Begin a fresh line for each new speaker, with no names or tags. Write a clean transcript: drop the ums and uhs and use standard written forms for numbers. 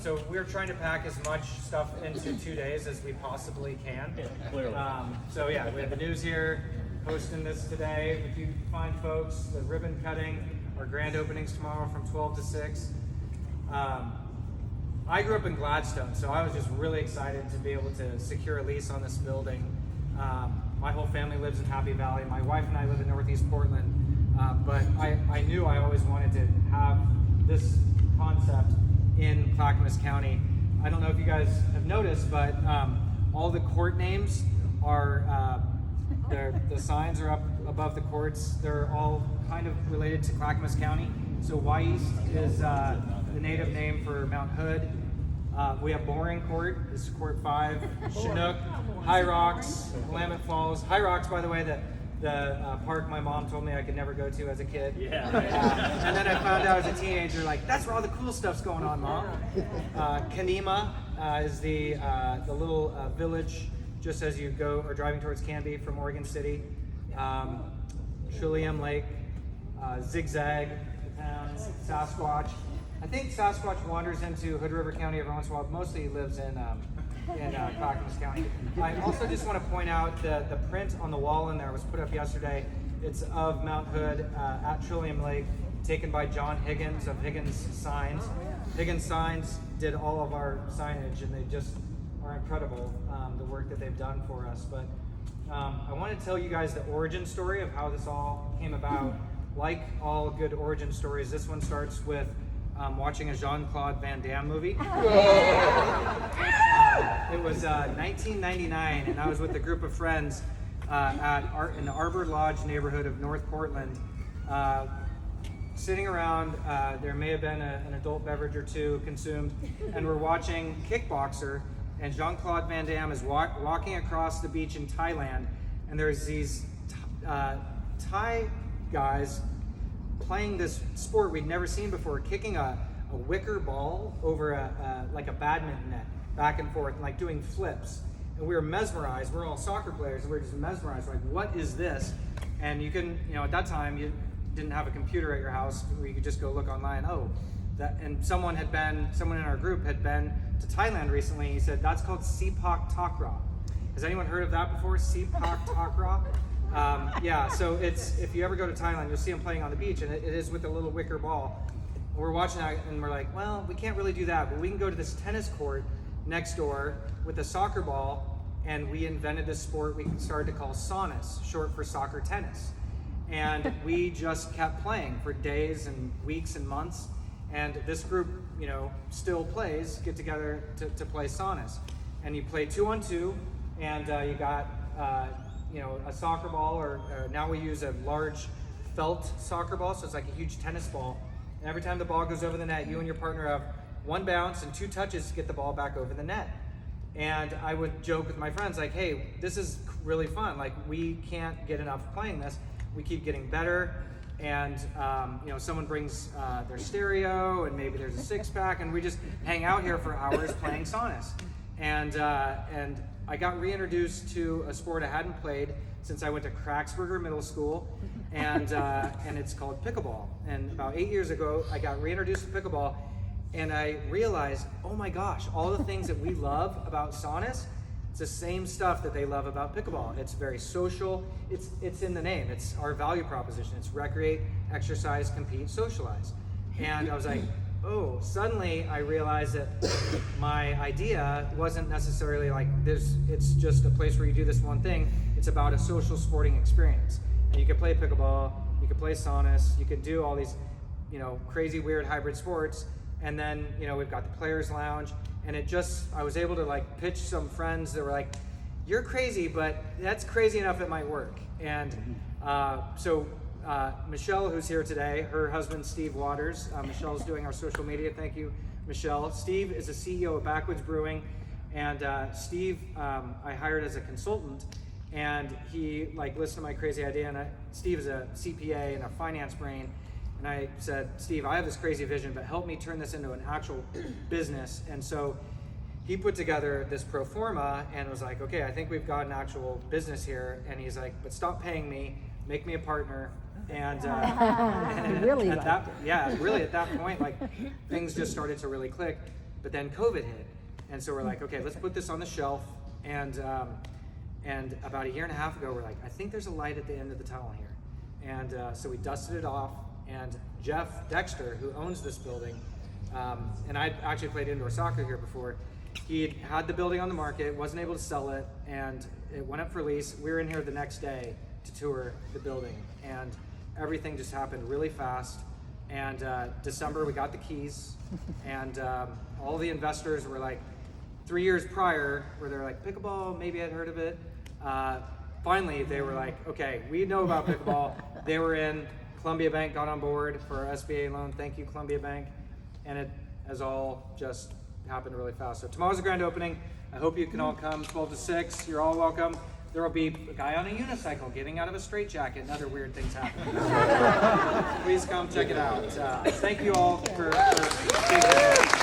So we're trying to pack as much stuff into 2 days as we possibly can.
Clearly.
So yeah, we have the news here, hosting this today. If you find folks, the ribbon cutting, our grand openings tomorrow from 12 to 6. I grew up in Gladstone, so I was just really excited to be able to secure a lease on this building. My whole family lives in Happy Valley. My wife and I live in Northeast Portland, but I knew I always wanted to have this concept in Clackamas County. I don't know if you guys have noticed, but all the court names are, the signs are up above the courts. They're all kind of related to Clackamas County. So Wy'east is the native name for Mount Hood. We have Boring Court, this is Court 5, Chinook, High Rocks, Willamette Falls. High Rocks, by the way, the park my mom told me I could never go to as a kid.
Yeah.
And then I found out as a teenager, like, that's where all the cool stuff's going on, Mom. Kanema is the little village just as you are driving towards Canby from Oregon City. Trillium Lake, Zigzag, the town, Sasquatch. I think Sasquatch wanders into Hood River County every once in a while. Mostly he lives in Clackamas County. I also just want to point out the print on the wall in there was put up yesterday. It's of Mount Hood at Trillium Lake, taken by John Higgins of Higgins Signs. Higgins Signs did all of our signage, and they just are incredible, the work that they've done for us. But I want to tell you guys the origin story of how this all came about. Like all good origin stories, this one starts with watching a Jean-Claude Van Damme movie. It was 1999, and I was with a group of friends in the Arbor Lodge neighborhood of North Portland. Sitting around, there may have been an adult beverage or two consumed, and we're watching Kickboxer, and Jean-Claude Van Damme is walking across the beach in Thailand, and there's these Thai guys playing this sport we'd never seen before, kicking a wicker ball over like a badminton net, back and forth, like doing flips. And we were mesmerized. We're all soccer players, and we were just mesmerized. Like, what is this? And you can, at that time, you didn't have a computer at your house where you could just go look online. And someone in our group had been to Thailand recently. He said, that's called Sepak Takraw. Has anyone heard of that before? Sepak Takraw? Yeah, so if you ever go to Thailand, you'll see them playing on the beach, and it is with a little wicker ball. We're watching that, and we're like, well, we can't really do that, but we can go to this tennis court next door with a soccer ball, and we invented this sport we started to call Sonus, short for soccer tennis. And we just kept playing for days and weeks and months, and this group, still get together to play Sonus. And you play 2-on-2, and you got a soccer ball, or now we use a large felt soccer ball, so it's like a huge tennis ball. And every time the ball goes over the net, you and your partner have one bounce and 2 touches to get the ball back over the net. And I would joke with my friends, like, hey, this is really fun. Like, we can't get enough playing this. We keep getting better. And, someone brings their stereo, and maybe there's a 6-pack, and we just hang out here for hours playing Sonus. And I got reintroduced to a sport I hadn't played since I went to Cracksburger Middle School, and it's called pickleball. And about 8 years ago, I got reintroduced to pickleball, and I realized, oh my gosh, all the things that we love about Sonus, it's the same stuff that they love about pickleball. It's very social. It's in the name. It's our value proposition. It's recreate, exercise, compete, socialize. And I was like, oh, suddenly I realized that my idea wasn't necessarily like this, it's just a place where you do this one thing. It's about a social sporting experience. And you can play pickleball, you can play Sonus, you can do all these, crazy, weird hybrid sports. And then, we've got the Players Lounge. And I was able to pitch some friends that were like, you're crazy, but that's crazy enough it might work. And so Michelle, who's here today, her husband, Steve Waters. Michelle's doing our social media. Thank you, Michelle. Steve is the CEO of Backwoods Brewing. And Steve, I hired as a consultant, and he listened to my crazy idea. And Steve is a CPA and a finance brain. And I said, Steve, I have this crazy vision, but help me turn this into an actual business. And so he put together this pro forma and was like, okay, I think we've got an actual business here. And he's like, but stop paying me, make me a partner. And,
Really
at that point, things just started to really click. but then COVID hit. And so we're like, okay, let's put this on the shelf. And about a year and a half ago, we're like, I think there's a light at the end of the tunnel here. And so we dusted it off, and Jeff Dexter, who owns this building, and I actually played indoor soccer here before, he had the building on the market, wasn't able to sell it, and it went up for lease. We were in here the next day to tour the building, and everything just happened really fast. And December, we got the keys, and all the investors were like, 3 years prior, where they're like, pickleball, maybe I'd heard of it. Finally, they were like, okay, we know about pickleball. They were in. Columbia Bank got on board for our SBA loan. Thank you, Columbia Bank. And it has all just happened really fast. So tomorrow's the grand opening. I hope you can all come 12 to 6. You're all welcome. There will be a guy on a unicycle getting out of a straitjacket and other weird things happening. Please come check it out. Thank you all for being here.